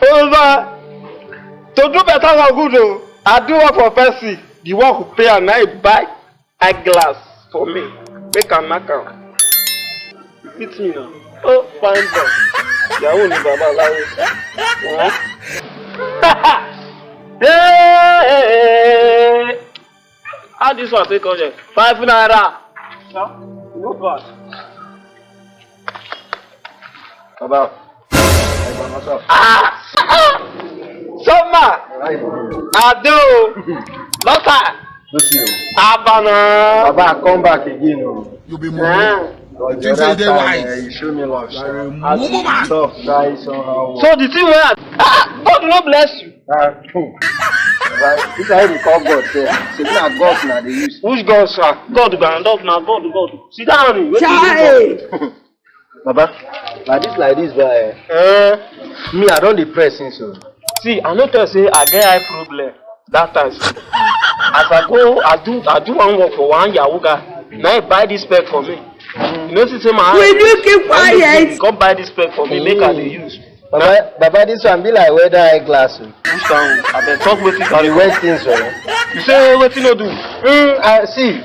Over. To do better than good though. I do work for Percy. The one who pay and I buy eyeglass for me. Make a knock out. It's me now. Oh, fine boy. Yahoo ni baba lawo. Hey! How this one take on 5 naira. No bad. Baba. Soma! Ado! Loka! Abana! Baba, come back again. You'll be moving. You say they wise. You show me love. Stop, try somehow. So the thing where God will not bless you. This is how they call God. Say na God na they use. Which God, sir? God, God. Sit down. Baba, like this, boy. Me, I don't depress him so. See, I know to say I get eye problem that time. As I go, I do one work for one Yahoo guy. Now he buy this spec for me. You know, say my will you keep quiet? Come buy this spec for me, make her dey use. Baba, this one be like weather eyeglass. Push down. I been talk wetin carry wet things, right? You say wetin no do? See,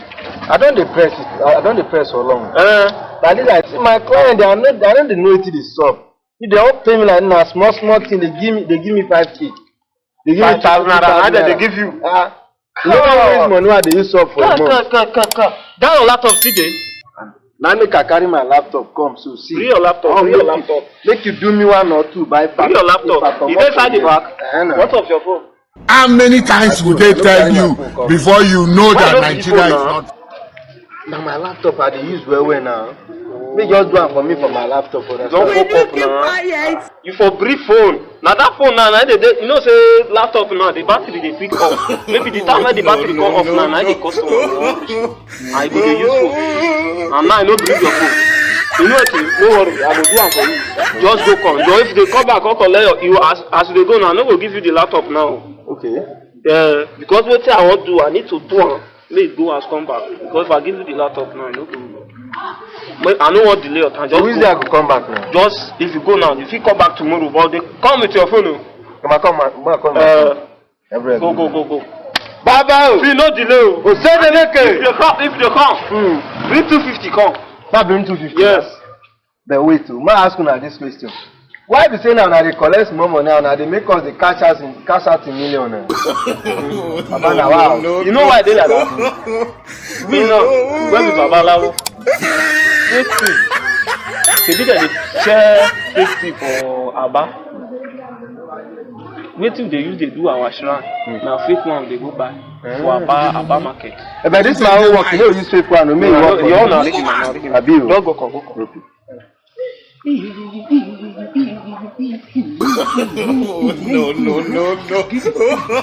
I don't depress it. I don't depress for long. But this I see my client, they don't know it is soft. If they all pay me like na small thing, they give me 5K. They give 5,000 naira. How they give you? No money why they use soft for a month. That your laptop still dey? Now make I carry my laptop come so see. Bring your laptop. Make you do me 1 or 2 buy 5. Bring your laptop. You inside the back. What of your phone? How many times would they tell you before you know that Nigeria is not? Now my laptop I dey use well now. Make just do am for me for my laptop for that. Don't fuck up now. You for brief phone. Now that phone now, you know say laptop now the battery dey quick off. Maybe the time when the battery come off now the customer will I go dey use phone. And now I no bring your phone. You know what? No worry, I go do am for you. Just go come. If they come back, come collect you as they go now. I no go give you the laptop now. Okay. Because what I want to do, I need to do am. Make go as come back. Because if I give you the laptop now, I no go. I don't want delay your time. Just so I could come back now. Just if you go now, if you come back tomorrow, but they come with your phone. Come back. Go. Baba, see no delay. Osedineke. If they come, bring 250 come. Not bring 250. Yes. But wait, may I ask you now this question? Why be saying now they collect more money now they make us the cash out in million? Baba na wow. You know why they like that? We know when we Baba Lawo. Safety. They did share safety for Aba. Wetin they use they do our shrine. Now fake one they go buy for Aba market. But this my own work, you know use fake one, no me work. You all know Abi. Don't go come. No.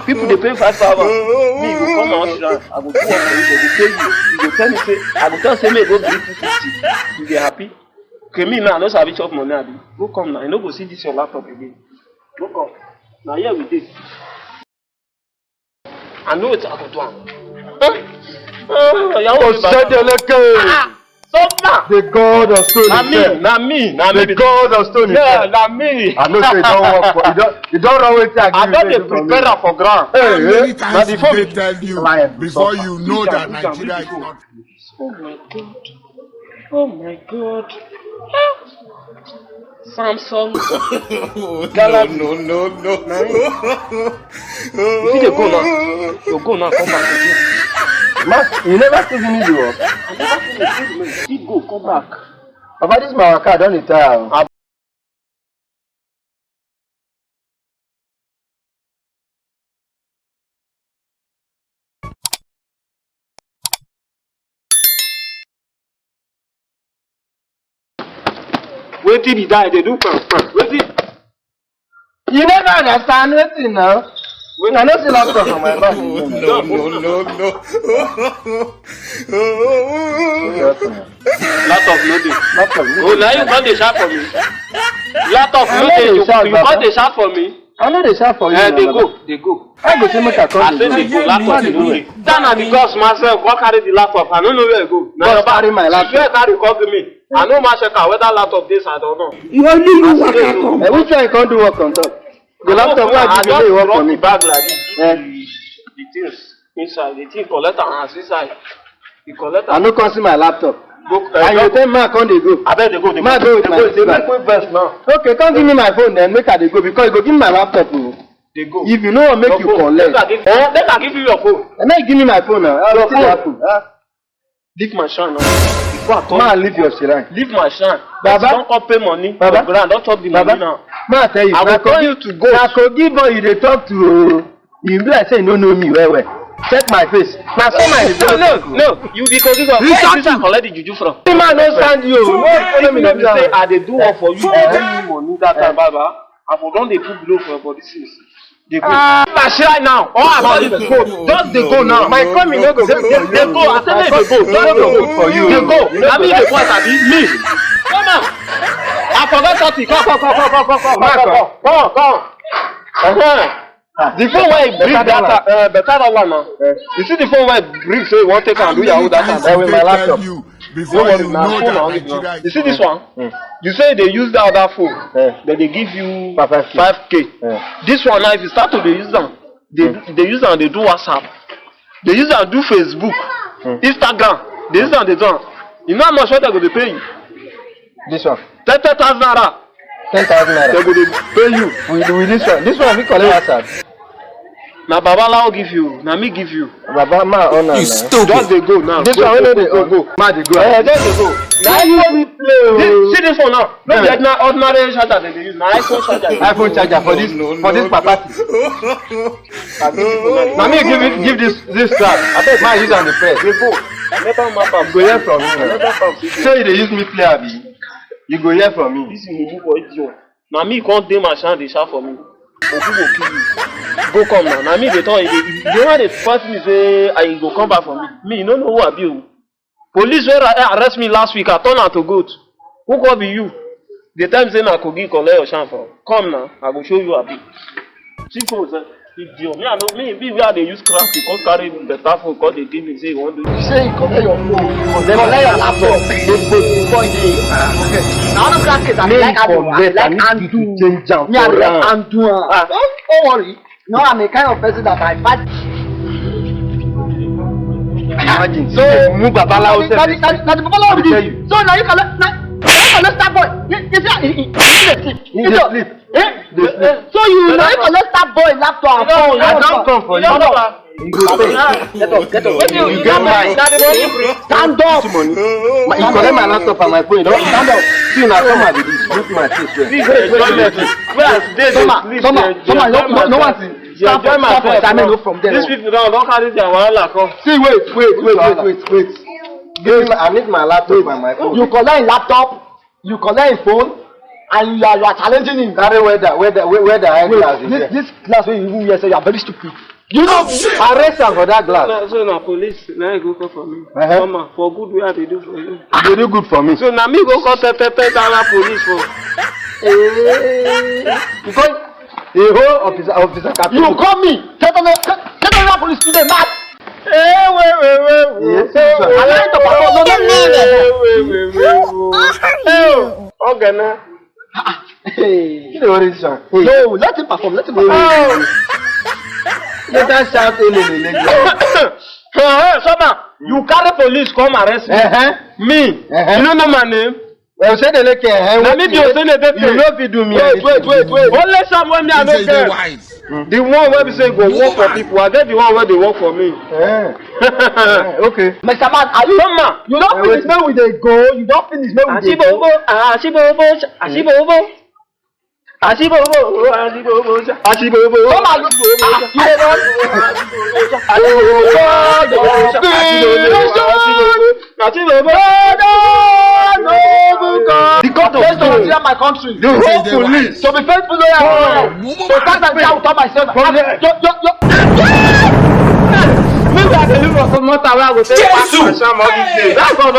People they pay 5,000. Me go come out shrine. I go do work for you. They pay you. You go tell me say I go tell say me go bring 250. You dey happy? Okay, me now I no sabi chop money abi. Go come now. You no go see this your laptop again. Go come. Now here we dey. I know what I go do am. Osedineke. Stop now. The God of stone. Na me. The God of stone. Yeah, na me. I know say you don't work for you don't run with I don't dey prepare am for ground. How many times did they tell you before you know that Nigeria is not? Oh my God. Samsung. No. If you dey go now, you go now, come back again. You never still finish the work. I never finish. You go, come back. Baba, this my work, I don't retire. Wetin be that? They do wetin? You never understand wetin now. When I don't see laptop on my back. No. Laptop no dey. Oh, now you come dey shout for me. Laptop no dey. You come dey shout for me. I know they shout for you. They go. I go say make I come. I say they go. Laptop no dey. That na because myself go carry the laptop. I no know where I go. Now carry my laptop. You carry come to me. I know my checker whether laptop dey side or not. You only you work at home. Which one you can't do work on top? The laptop where I give you work for me. Bag like this. The things inside. The thing collect and inside. You collect. I no come see my laptop. And you tell Mark on they go. I bet they go. Mark go with my first now. Okay, come give me my phone then. Make her they go because you go give me my laptop. They go. If you know what make you collect. They can give you your phone. And then give me my phone now. Your phone. Leave my shrine now. Before I come. Man, leave your shrine. Leave my shrine. Baba. Don't come pay money. Baba. Don't chop the money now. Man, I tell you. I will tell you to go. I could give you they talk to. You be like say you don't know me well. Check my face. Now so my no. You because this one. Where is this collect the juju from? The man don't stand you. No, if you say I dey do one for you. Give me money that time, Baba. I for don dey put below for this things. They go. Right now. Oh, about it. Go. Just they go now. My coming no go. They go. I tell you they go. Just go for you. They go. That means they go at me. Come on. I forgot something. Come. The phone where it bring data, better that one now. You see the phone where it bring say you want to take and do Yahoo data. That with my laptop. Before you know that you see this one? You say they use that other phone, then they give you 5K. This one now, if you start to use them, they use them, they do WhatsApp. They use them, do Facebook, Instagram. They use them, they do. You know how much what they're going to pay you? This one. 10,000 naira. 10,000 naira. They're going to pay you. With this one. This one we collect WhatsApp. Now Baba Lao give you, now me give you. Baba ma honor. You stupid. Just they go now. This one they go. Ma they go. Just they go. Now you we play. See this one now. No be ordinary charger they use. Now iPhone charger. iPhone charger for this papa. Now me give this strap. I bet ma use on the press. They go. Never map. Go hear from me. Say they use me play abi. You go hear from me. This is me for idiot. Now me can't do my chant they shout for me. Ogu go kill you. Go come now. Now me they talk. You want to first me say I go come back for me. Me you don't know who I be. Police were arrest me last week. I turn out to goat. Who could be you? The time say na Kogi collect your shampoo. Come now. I go show you a bit. Chico say idiot. Me I know me be where they use craft because carry the staff for because they give me say you want to. You say you collect your phone. They collect your laptop. They go before you. Now the crack is like undo. Change jam. Me I like undo. Don't worry. No, I'm the kind of person that I fight. Imagine. So move Babalawo. Now the Babalawo be this. So now you collect. Now star boy. You see, so you now collect star boy laptop and phone. I don't come for you. You go pay. Get up. You get mine. Stand up. You collect my laptop and my phone. Don't stand up. See now, come and do this. Look my face. Wait. No one. Stop for time from there. These people don't carry their wahala come. See, wait. I need my laptop and my phone. You collect laptop, you collect phone, and you are challenging him. Carry where the this glass where you even say you are very stupid. You know, arrest him for that glass. So now police, now you go call for me. Mama, for good way they do for you. They do good for me. So now me go call Pepper police for. Because officer Capello. You call me. Get on the police today, man. Wait. Okay, now. You know what it is, sir. No, let him perform. Let that shout Soma, you carry police come arrest me. Me. You don't know my name. Well, say the lake. Let me be you know if you do me. Wait. Only someone me I don't care. The one where we say go work for people, I get the one where they work for me. Okay. Mr. Man, are you Soma? You don't finish me with a go. You don't finish me with a go. The God of God, my country. The whole police. So be faithful loyal. So stand and shout out myself. Maybe I can look for some more time. I will say, that's God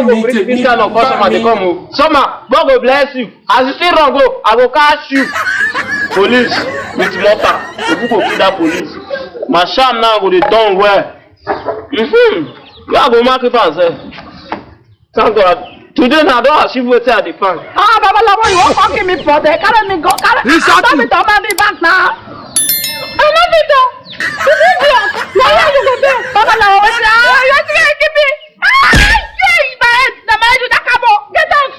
will bring this kind of customer. They come. Summer, God will bless you. As you still wrong, go, I will catch you. Police with water. You go kill that police. My sham now go done well. You are going to mark it for yourself. Thank God. Today now, don't achieve what I define. Ah, Baba Labo, you won't fucking me for there. Carry me, go, carry me. Stop it, I'm on the back now. I love it, though. This is good. Why are you go there? Baba Labo, you're scared, give me. Ah, yeah, my head. The man, you don't come on. Get out.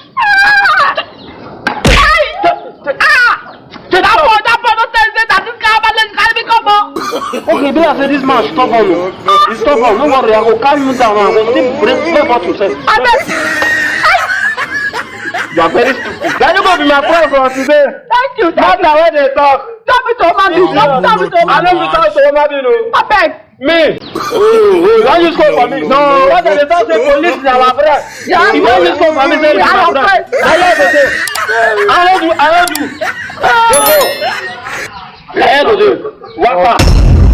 Okay, be I say this man stubborn. He's stubborn. No worry, I will calm you down. I will still break what you say. You are very stupid. Then you go be my friend for today. Thank you. That's the way they talk. Stop it, Omadi. Stop it, Omadi. I don't be talking to Omadi, no. I beg. Me? Why you score for me? No, what they talk say police is our friend. Yeah, if you score for me, say you are my friend. I like to say. I heard you. Go. I heard you. Waka.